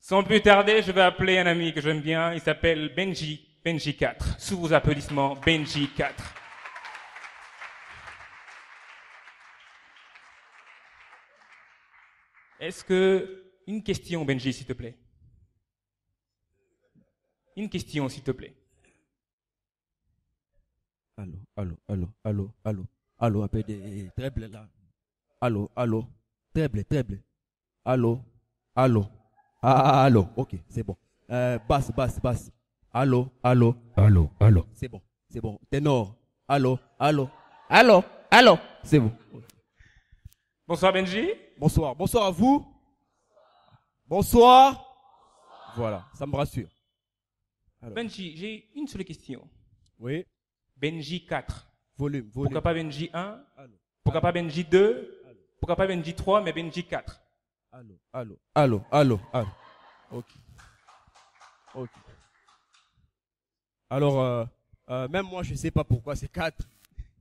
Sans plus tarder, je vais appeler un ami que j'aime bien. Il s'appelle Benji. Benji 4. Sous vos applaudissements, Benji 4. Est-ce que... Une question, Benji, s'il te plaît. Une question, s'il te plaît. Allô, un peu de treble là. Allô, treble. Allô, ok, c'est bon. Basse. Allô. C'est bon. Ténor. Allô. C'est bon. Bonsoir, Benji. Bonsoir à vous. Bonsoir. Voilà, ça me rassure. Alors. Benji, j'ai une seule question. Oui. Benji 4. Volume. Pourquoi pas Benji 1? Allô. Pourquoi pas Benji 2? Allô. Pourquoi pas Benji 3, mais Benji 4? Allô. Ok. Alors, même moi, je ne sais pas pourquoi c'est 4.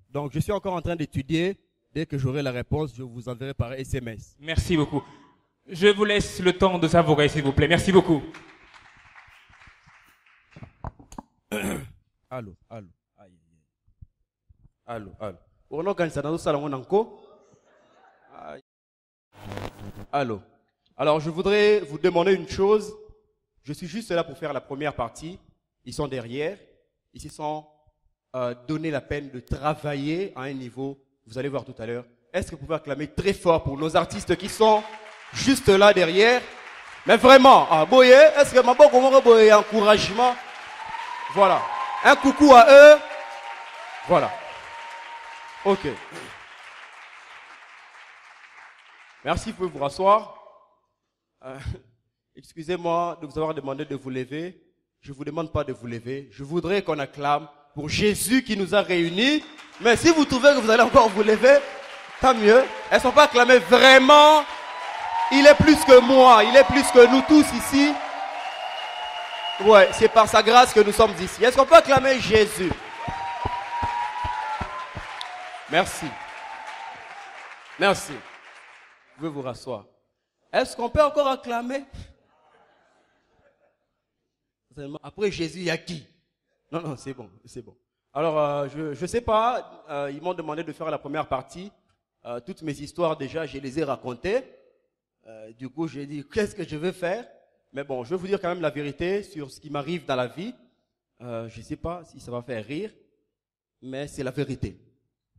Donc, je suis encore en train d'étudier. Dès que j'aurai la réponse, je vous enverrai par SMS. Merci beaucoup. Je vous laisse le temps de savourer, s'il vous plaît. Merci beaucoup. Allô. Allô. Alors, je voudrais vous demander une chose. Je suis juste là pour faire la première partie. Ils sont derrière. Ils se sont donné la peine de travailler à un niveau. Vous allez voir tout à l'heure. Est-ce que vous pouvez acclamer très fort pour nos artistes qui sont juste là derrière? Mais vraiment, Boye, est-ce que ma bonne comment Boye encouragement? Voilà. Un coucou à eux. Voilà. Ok. Merci, vous pouvez vous rasseoir. Excusez-moi de vous avoir demandé de vous lever. Je ne vous demande pas de vous lever. Je voudrais qu'on acclame pour Jésus qui nous a réunis. Mais si vous trouvez que vous allez encore vous lever, tant mieux. Elles ne sont pas acclamées vraiment. Il est plus que moi. Il est plus que nous tous ici. Ouais, c'est par sa grâce que nous sommes ici. Est-ce qu'on peut acclamer Jésus? Merci. Vous pouvez vous rasseoir. Est-ce qu'on peut encore acclamer? Après Jésus, il y a qui? Non, c'est bon. Alors, je sais pas, ils m'ont demandé de faire la première partie. Toutes mes histoires, déjà, je les ai racontées. Du coup, j'ai dit, qu'est-ce que je vais faire? Mais bon, je vais vous dire quand même la vérité sur ce qui m'arrive dans la vie. Je sais pas si ça va faire rire, mais c'est la vérité.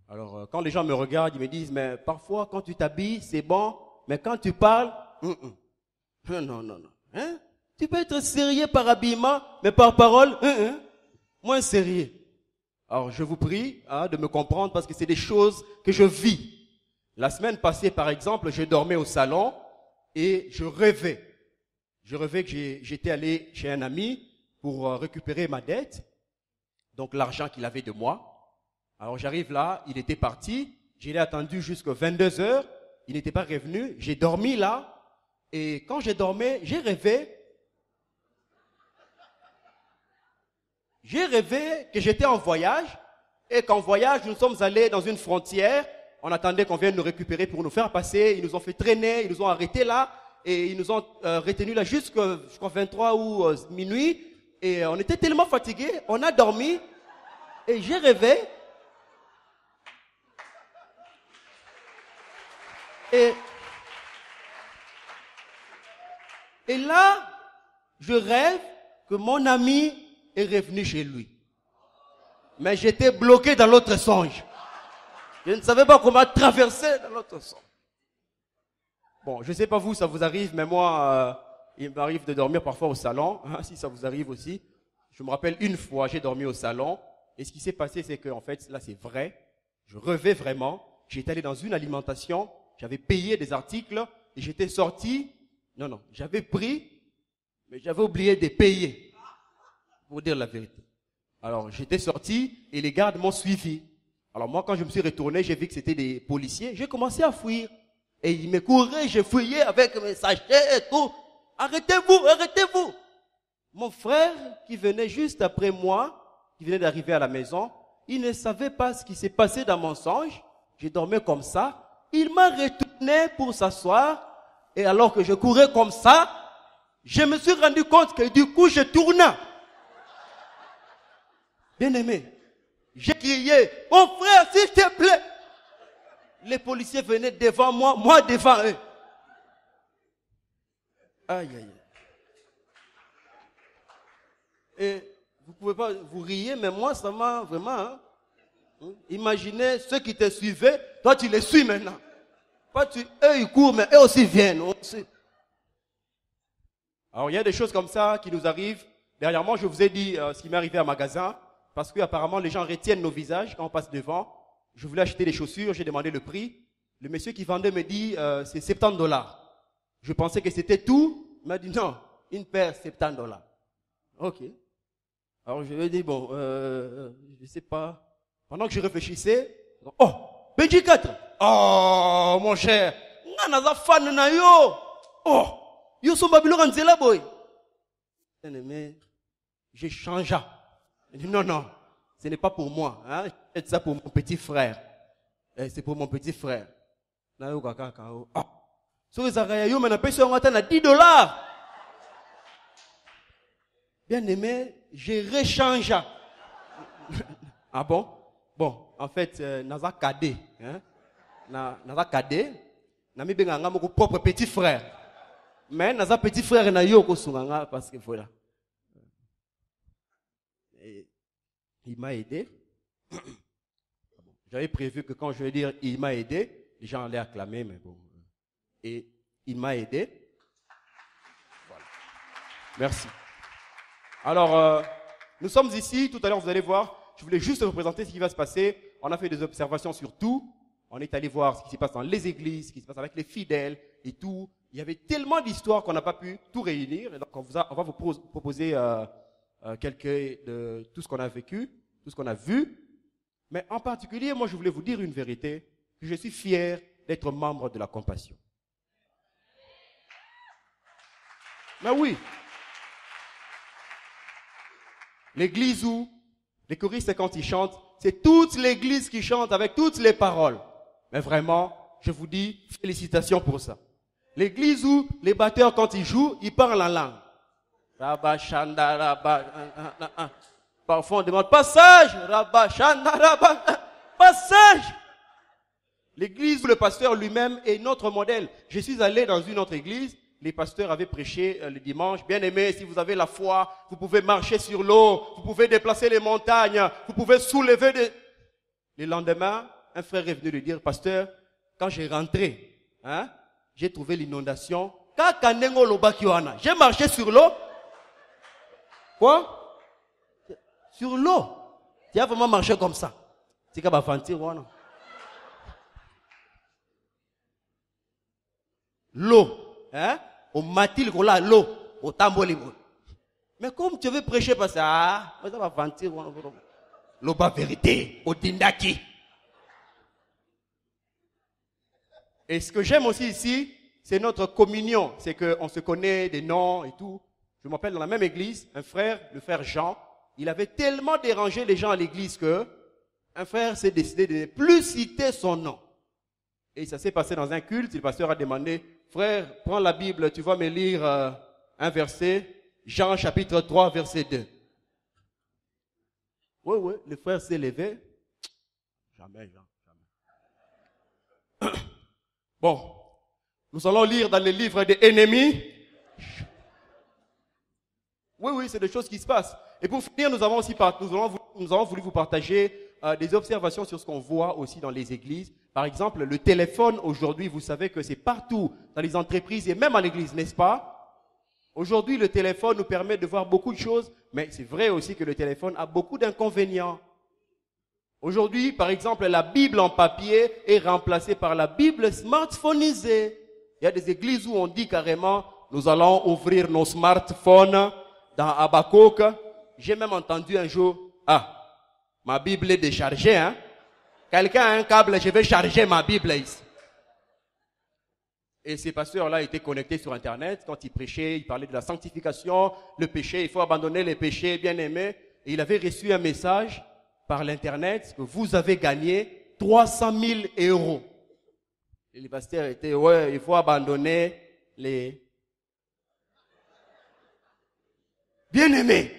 Alors, quand les gens me regardent, ils me disent, mais parfois, quand tu t'habilles, c'est bon, mais quand tu parles, non. Hein? Tu peux être sérieux par habillement, mais par parole, moins sérieux. Alors, je vous prie de me comprendre parce que c'est des choses que je vis. La semaine passée, par exemple, je dormais au salon et je rêvais. Je rêvais que j'étais allé chez un ami pour récupérer ma dette, donc l'argent qu'il avait de moi. Alors, j'arrive là, il était parti. Je l'ai attendu jusqu'à 22 heures. Il n'était pas revenu. J'ai dormi là. Et quand j'ai dormi, j'ai rêvé que j'étais en voyage et qu'en voyage, nous sommes allés dans une frontière. On attendait qu'on vienne nous récupérer pour nous faire passer. Ils nous ont fait traîner, ils nous ont arrêtés là et ils nous ont retenus là jusqu'à 23 ou minuit. Et on était tellement fatigués, on a dormi et j'ai rêvé. Et là, je rêve que mon ami est revenu chez lui. Mais j'étais bloqué dans l'autre songe. Je ne savais pas comment traverser dans l'autre songe. Bon, je ne sais pas vous, ça vous arrive, mais moi, il m'arrive de dormir parfois au salon. Si ça vous arrive aussi. Je me rappelle une fois, j'ai dormi au salon. Et ce qui s'est passé, c'est que, en fait, là, c'est vrai. Je rêvais vraiment. J'étais allé dans une alimentation. J'avais payé des articles. Et j'étais sorti. Non, j'avais pris. Mais j'avais oublié de payer. Pour dire la vérité. Alors, j'étais sorti et les gardes m'ont suivi. Alors, moi, quand je me suis retourné, j'ai vu que c'était des policiers. J'ai commencé à fuir. Et ils me couraient, j'ai fouillé avec mes sachets et tout. Arrêtez-vous. Mon frère, qui venait juste après moi, qui venait d'arriver à la maison, il ne savait pas ce qui s'est passé dans mon songe. J'ai dormi comme ça. Il m'a retourné pour s'asseoir. Et alors que je courais comme ça, Je me suis rendu compte que du coup, je tourna. Bien aimé, j'ai crié, mon frère, s'il te plaît. Les policiers venaient devant moi, moi devant eux. Aïe, aïe, aïe. Et vous pouvez pas, vous riez, mais moi, ça m'a vraiment... Imaginez ceux qui te suivaient, toi tu les suis maintenant. Pas eux ils courent, mais eux aussi viennent. Alors il y a des choses comme ça qui nous arrivent. Dernièrement, je vous ai dit ce qui m'est arrivé à magasin, parce que apparemment les gens retiennent nos visages quand on passe devant. Je voulais acheter des chaussures, j'ai demandé le prix. Le monsieur qui vendait me dit c'est $70. Je pensais que c'était tout. Il m'a dit non, une paire $70. Ok. Alors je lui ai dit bon, je sais pas. Pendant que je réfléchissais, oh, Benji 4. Oh, mon cher. Nana fan na yo. Oh, yo so babilo ranzela boy. Mais j'ai changé. Il dit non, non, ce n'est pas pour moi. Hein? C'est ça pour mon petit frère. C'est pour mon petit frère. Na yo kaka kao. Ah. So ezaka yo mena pesa ngata na $10. Bien aimé, j'ai réchangé. Ah bon? Bon, en fait, naza cadet, hein? Naza cadet, na mi benga ngamo ko propre petit frère. Mais naza petit frère na yo ko sunganga parce que voilà. Et il m'a aidé. J'avais prévu que quand je vais dire il m'a aidé, les gens allaient acclamer, mais bon. Et il m'a aidé. Voilà. Merci. Alors, nous sommes ici, tout à l'heure vous allez voir. Je voulais juste vous présenter ce qui va se passer. On a fait des observations sur tout. On est allé voir ce qui se passe dans les églises, ce qui se passe avec les fidèles et tout. Il y avait tellement d'histoires qu'on n'a pas pu tout réunir. Et donc on va vous proposer quelques de tout ce qu'on a vécu, tout ce qu'on a vu. Mais en particulier, moi je voulais vous dire une vérité, que je suis fier d'être membre de la Compassion. Mais oui. L'église où les choristes, quand ils chantent, c'est toute l'église qui chante avec toutes les paroles. Mais vraiment, je vous dis, félicitations pour ça. L'église où les batteurs, quand ils jouent, ils parlent en langue. Rabba, shanda, rabba, parfois on demande passage, rabba, shanda, rabba, passage. L'église où le pasteur lui-même est notre modèle. Je suis allé dans une autre église. Les pasteurs avaient prêché le dimanche. Bien aimé, si vous avez la foi, vous pouvez marcher sur l'eau, vous pouvez déplacer les montagnes, vous pouvez soulever des... Le lendemain, un frère est venu lui dire, pasteur, quand j'ai rentré, hein, j'ai trouvé l'inondation. J'ai marché sur l'eau. Quoi? Sur l'eau. Tu as vraiment marché comme ça. C'est qu'à aventure, non? L'eau. Hein? Au matil, l'eau, au tamboli. Mais comme tu veux prêcher, parce que, ça va mentir, l'eau, pas vérité, au tindaki. Et ce que j'aime aussi ici, c'est notre communion. C'est qu'on se connaît des noms et tout. Je m'appelle dans la même église, un frère, le frère Jean. Il avait tellement dérangé les gens à l'église que un frère s'est décidé de ne plus citer son nom. Et ça s'est passé dans un culte. Le pasteur a demandé, frère, prends la Bible, tu vas me lire un verset, Jean chapitre 3, verset 2. Oui, le frère s'est levé. Jamais, Jean, jamais. Bon, nous allons lire dans les livres des ennemis. Oui, c'est des choses qui se passent. Et pour finir, nous avons voulu vous partager des observations sur ce qu'on voit aussi dans les églises. Par exemple, le téléphone, aujourd'hui, vous savez que c'est partout, dans les entreprises et même à l'église, n'est-ce pas? Aujourd'hui, le téléphone nous permet de voir beaucoup de choses, mais c'est vrai aussi que le téléphone a beaucoup d'inconvénients. Aujourd'hui, par exemple, la Bible en papier est remplacée par la Bible smartphonisée. Il y a des églises où on dit carrément, nous allons ouvrir nos smartphones dans Habakkuk. J'ai même entendu un jour, ma Bible est déchargée, hein? Quelqu'un a un câble, je vais charger ma Bible ici. Et ces pasteurs-là étaient connectés sur Internet. Quand ils prêchaient, ils parlaient de la sanctification, le péché, il faut abandonner les péchés, bien aimés. Et il avait reçu un message par l'Internet que vous avez gagné 300 000 euros. Et les pasteurs étaient, il faut abandonner les... Bien-aimé.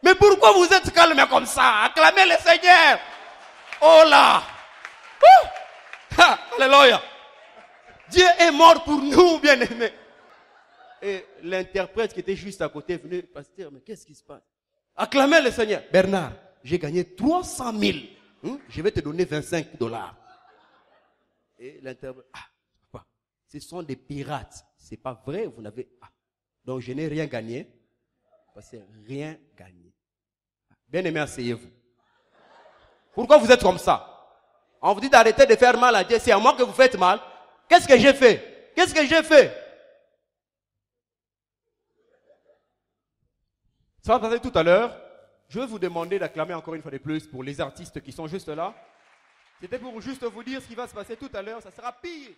Mais pourquoi vous êtes calme comme ça? Acclamez le Seigneur. Oh là. Alléluia. Dieu est mort pour nous, bien-aimés. Et l'interprète qui était juste à côté venait, pasteur, mais qu'est-ce qui se passe? Acclamez le Seigneur. Bernard, j'ai gagné 300 000. Je vais te donner $25. Et l'interprète, ce sont des pirates. C'est pas vrai, vous n'avez... Donc je n'ai rien gagné. Parce que rien gagné. Bien-aimés, asseyez-vous. Pourquoi vous êtes comme ça? On vous dit d'arrêter de faire mal à Dieu. C'est à moi que vous faites mal. Qu'est-ce que j'ai fait? Qu'est-ce que j'ai fait? Ça va passer tout à l'heure. Je vais vous demander d'acclamer encore une fois de plus pour les artistes qui sont juste là. C'était pour juste vous dire ce qui va se passer tout à l'heure. Ça sera pire.